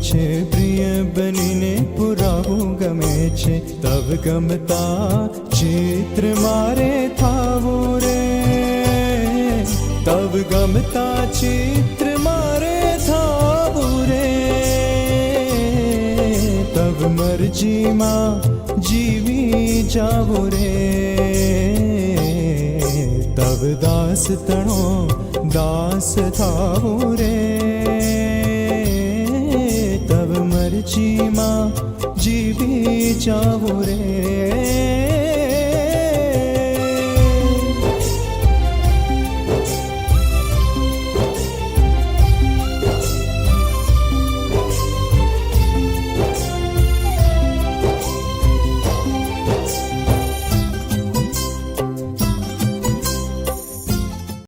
છે પ્રિય બનીને પુરાવું ગમે છે તવ ગમતા ચિત્ર મારે થાવું રે તવ ગમતા ચિત્ર મારે થાવું રે તવ મરજીમાં જીવી જાવું રે તવ દાસ તણો દાસ થાવું રે તવ મરજીમાં જીવી જાવું રે